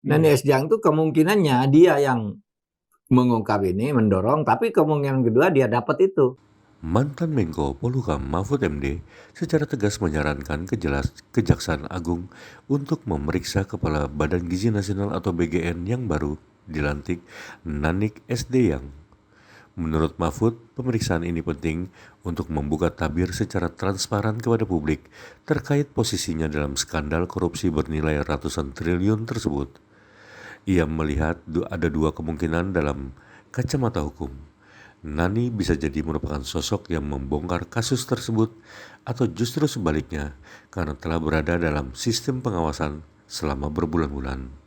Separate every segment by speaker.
Speaker 1: Nani Esdiang itu kemungkinannya dia yang mengungkap ini, mendorong, tapi kemungkinan kedua dia dapat itu.
Speaker 2: Mantan Menko Polhukam Mahfud MD secara tegas menyarankan Kejaksaan Agung untuk memeriksa Kepala Badan Gizi Nasional atau BGN yang baru dilantik, Nanik Esdiang. Menurut Mahfud, pemeriksaan ini penting untuk membuka tabir secara transparan kepada publik terkait posisinya dalam skandal korupsi bernilai ratusan triliun tersebut. Ia melihat ada dua kemungkinan dalam kacamata hukum. Nani bisa jadi merupakan sosok yang membongkar kasus tersebut atau justru sebaliknya karena telah berada dalam sistem pengawasan selama berbulan-bulan.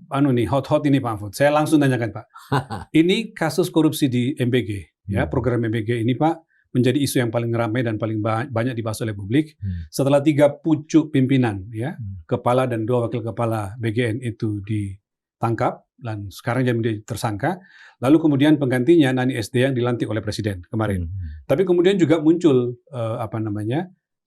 Speaker 3: Hot ini Pak Mahfud. Saya langsung tanyakan Pak. Ini kasus korupsi di MBG, ya program MBG ini Pak menjadi isu yang paling ramai dan paling banyak dibahas oleh publik. Setelah 3 pucuk pimpinan, ya kepala dan 2 wakil kepala BGN itu ditangkap dan sekarang jadi menjadi tersangka. Lalu kemudian penggantinya Nani Esdiang dilantik oleh Presiden kemarin. Tapi kemudian juga muncul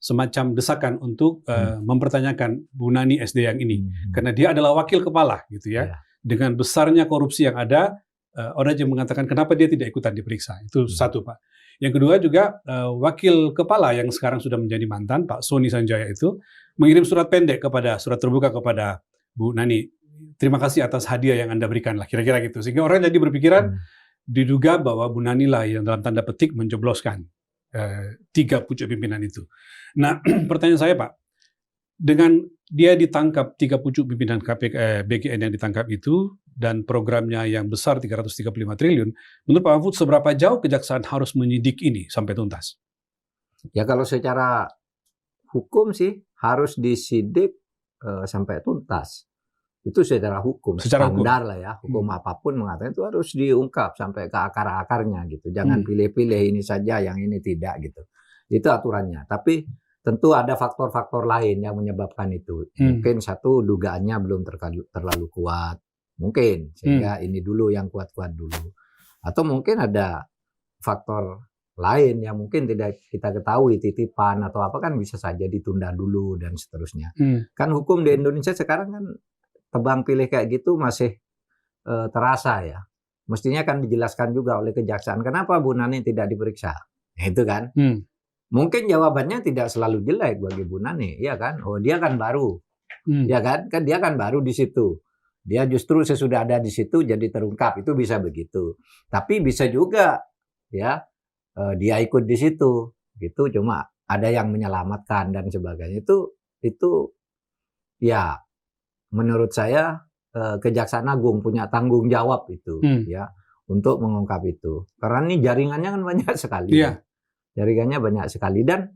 Speaker 3: semacam desakan untuk mempertanyakan Bu Nani Esdiang ini karena dia adalah wakil kepala gitu ya. Dengan besarnya korupsi yang ada, orang yang mengatakan kenapa dia tidak ikutan diperiksa. Itu satu Pak. Yang kedua juga wakil kepala yang sekarang sudah menjadi mantan Pak Soni Sanjaya itu mengirim surat terbuka kepada Bu Nani. Terima kasih atas hadiah yang Anda berikan lah, kira-kira gitu. Sehingga orang jadi berpikiran diduga bahwa Bu Nani lah yang dalam tanda petik menjebloskan 3 pucuk pimpinan itu. Nah, pertanyaan saya Pak, dengan dia ditangkap 3 pucuk pimpinan BGN yang ditangkap itu dan programnya yang besar 335 triliun, menurut Pak Mahfud seberapa jauh kejaksaan harus menyidik ini sampai tuntas?
Speaker 1: Ya kalau secara hukum sih harus disidik sampai tuntas. Itu secara hukum, standar lah ya. Hukum apapun mengatakan itu harus diungkap sampai ke akar-akarnya gitu. Jangan pilih-pilih ini saja, yang ini tidak gitu. Itu aturannya. Tapi tentu ada faktor-faktor lain yang menyebabkan itu. Mungkin satu, dugaannya belum terlalu kuat. Mungkin, sehingga ini dulu yang kuat-kuat dulu. Atau mungkin ada faktor lain yang mungkin tidak kita ketahui, titipan atau apa kan bisa saja ditunda dulu dan seterusnya. Kan hukum di Indonesia sekarang kan tebang pilih kayak gitu masih terasa ya. Mestinya kan dijelaskan juga oleh kejaksaan kenapa Bu Nani tidak diperiksa. Itu kan. Mungkin jawabannya tidak selalu jelek bagi Bu Nani, ya kan? Oh, dia kan baru. Ya kan? Kan dia kan baru di situ. Dia justru sesudah ada di situ jadi terungkap, itu bisa begitu. Tapi bisa juga ya dia ikut di situ. Gitu cuma ada yang menyelamatkan dan sebagainya. Itu ya menurut saya Kejaksaan Agung punya tanggung jawab itu ya untuk mengungkap itu. Karena ini jaringannya kan banyak sekali. Jaringannya banyak sekali dan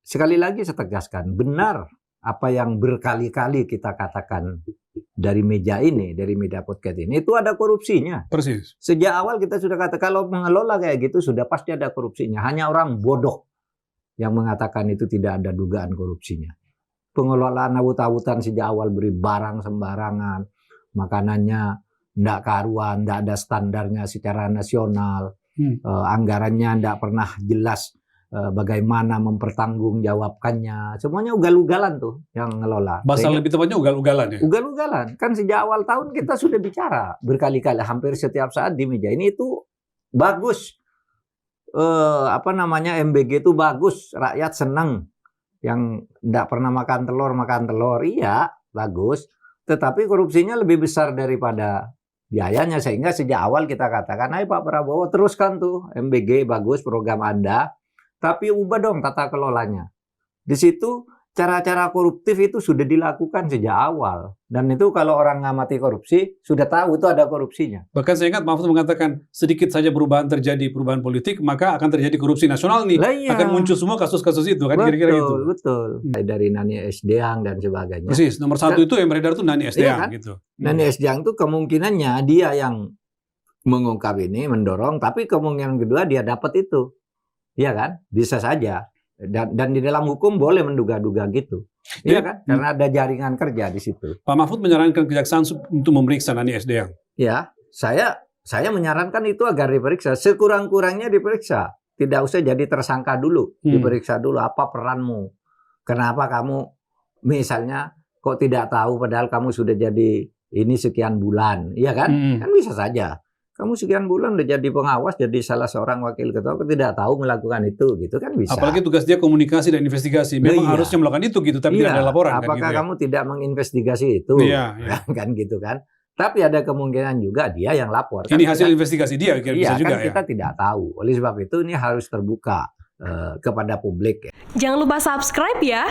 Speaker 1: sekali lagi saya tegaskan benar apa yang berkali-kali kita katakan dari meja ini, dari media podcast ini itu ada korupsinya.
Speaker 3: Persis.
Speaker 1: Sejak awal kita sudah kata kalau mengelola kayak gitu sudah pasti ada korupsinya. Hanya orang bodoh yang mengatakan itu tidak ada dugaan korupsinya. Pengelolaan awut-awutan sejak awal beri barang sembarangan, makanannya tidak karuan, tidak ada standarnya secara nasional, anggarannya tidak pernah jelas bagaimana mempertanggungjawabkannya, semuanya ugal-ugalan tuh yang ngelola.
Speaker 3: Bahasa lebih tepatnya ugal-ugalan ya?
Speaker 1: Ugal-ugalan, kan sejak awal tahun kita sudah bicara berkali-kali, hampir setiap saat di meja ini itu bagus, MBG itu bagus, rakyat senang. Yang tidak pernah makan telur, iya bagus. Tetapi korupsinya lebih besar daripada biayanya. Sehingga sejak awal kita katakan, ayo Pak Prabowo teruskan tuh MBG bagus program Anda. Tapi ubah dong tata kelolanya. Di situ cara-cara koruptif itu sudah dilakukan sejak awal. Dan itu kalau orang ngamati korupsi, sudah tahu itu ada korupsinya.
Speaker 3: Bahkan saya ingat Mahfud mengatakan, sedikit saja perubahan politik, maka akan terjadi korupsi nasional nih. Iya. Akan muncul semua kasus-kasus itu, kan kira-kira gitu.
Speaker 1: Betul. Dari Nani Esdiang dan sebagainya.
Speaker 3: Persis, nomor 1 itu yang beredar itu Nani Esdiang. Iya kan? Gitu.
Speaker 1: Nani Esdiang itu kemungkinannya dia yang mengungkap ini, mendorong, tapi kemungkinan kedua dia dapat itu. Iya kan? Bisa saja. Dan di dalam hukum boleh menduga-duga gitu. Iya kan? Karena ada jaringan kerja di situ.
Speaker 3: Pak Mahfud menyarankan kejaksaan untuk memeriksa Nani Esdiang.
Speaker 1: Ya, saya menyarankan itu agar diperiksa. Sekurang-kurangnya diperiksa. Tidak usah jadi tersangka dulu. Diperiksa dulu apa peranmu. Kenapa kamu misalnya kok tidak tahu padahal kamu sudah jadi ini sekian bulan, iya kan? Kan bisa saja. Kamu sekian bulan udah jadi pengawas, jadi salah seorang wakil ketua, kok tidak tahu melakukan itu, gitu kan bisa.
Speaker 3: Apalagi tugas dia komunikasi dan investigasi. Memang harusnya melakukan itu gitu, tapi tidak ada laporan.
Speaker 1: Apakah
Speaker 3: kan, gitu
Speaker 1: kamu tidak menginvestigasi itu?
Speaker 3: Iya.
Speaker 1: Kan gitu kan. Tapi ada kemungkinan juga dia yang lapor.
Speaker 3: Ini hasil investigasi dia, bisa juga
Speaker 1: kan kita tidak tahu. Oleh sebab itu ini harus terbuka kepada publik.
Speaker 4: Jangan lupa subscribe ya.